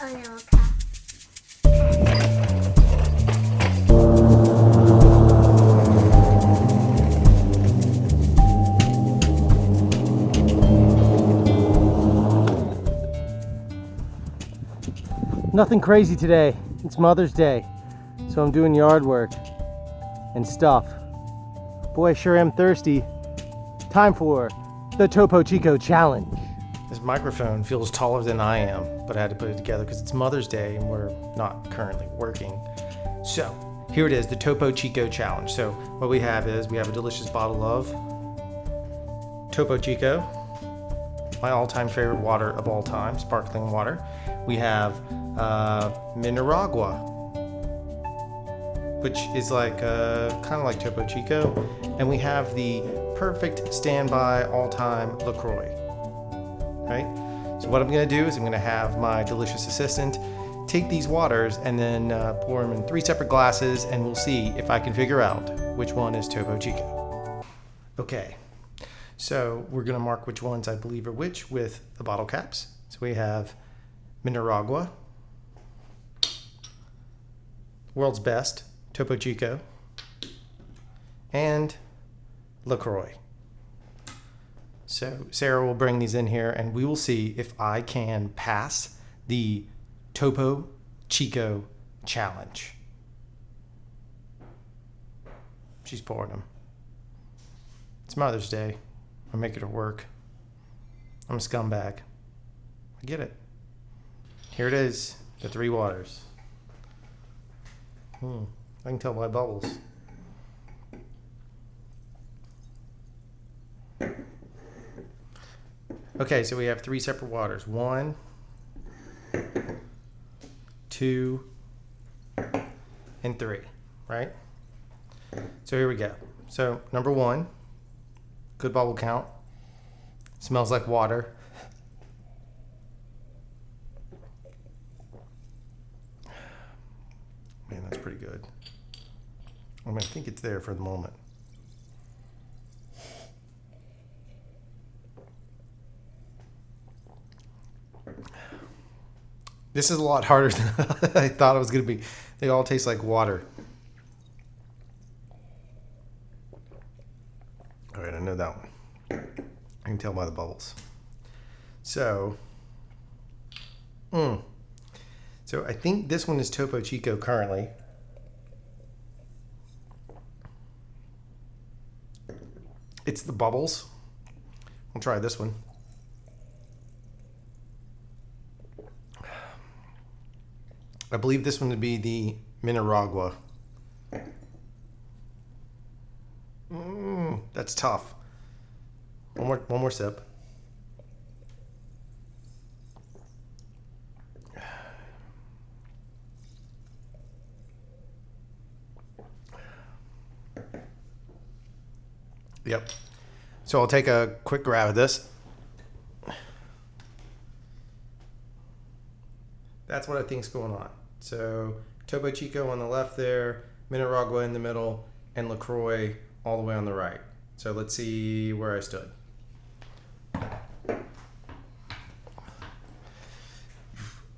Oh no, okay. Nothing crazy today. It's Mother's Day, so I'm doing yard work and stuff. Boy, I sure am thirsty. Time for the Topo Chico challenge. This microphone feels taller than I am, but I had to put it together because it's Mother's Day and we're not currently working. So here it is, the Topo Chico challenge. So what we have is we have a delicious bottle of Topo Chico, my all-time favorite water of all time, sparkling water. We have Mineragua, which is like kind of like Topo Chico, and we have the perfect standby all-time LaCroix. Right? So what I'm going to do is I'm going to have my delicious assistant take these waters and then pour them in 3 separate glasses, and we'll see if I can figure out which one is Topo Chico. Okay, so we're going to mark which ones I believe are which with the bottle caps. So we have Mineragua, world's best, Topo Chico, and LaCroix. So Sarah will bring these in here and we will see if I can pass the Topo Chico challenge. She's pouring them. It's Mother's Day. I'm making her work. I'm a scumbag. I get it. Here it is, the 3 waters. I can tell by bubbles. Okay, so we have 3 separate waters. 1, 2, and 3, right? So here we go. So number 1, good bubble count. Smells like water. Man, that's pretty good. I mean, I think it's there for the moment. This is a lot harder than I thought it was going to be. They all taste like water. All right, I know that one. I can tell by the bubbles. So I think this one is Topo Chico currently. It's the bubbles. I'll try this one. I believe this one to be the Mineragua. That's tough. One more sip. Yep. So I'll take a quick grab of this. That's what I think's going on. So Topo Chico on the left there, Mineragua in the middle, and LaCroix all the way on the right. So let's see where I stood. I'm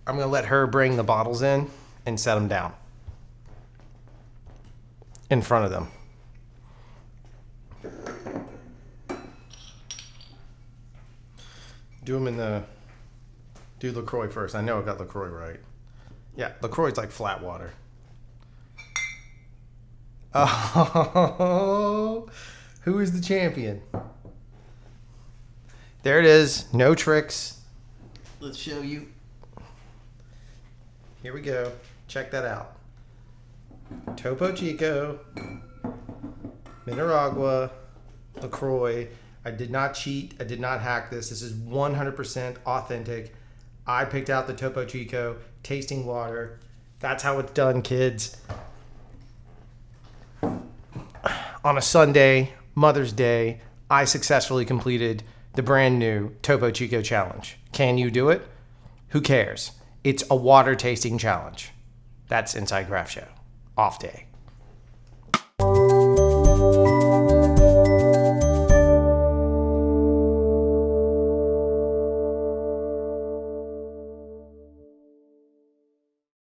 going to let her bring the bottles in and set them down in front of them. Do LaCroix first. I know I got LaCroix right. Yeah, LaCroix's like flat water. Oh, who is the champion? There it is. No tricks. Let's show you. Here we go. Check that out. Topo Chico, Mineragua, LaCroix. I did not cheat. I did not hack this. This is 100% authentic. I picked out the Topo Chico tasting water. That's how it's done, kids. On a Sunday, Mother's Day, I successfully completed the brand new Topo Chico challenge. Can you do it? Who cares? It's a water tasting challenge. That's Inside CRFTSHO. Off day.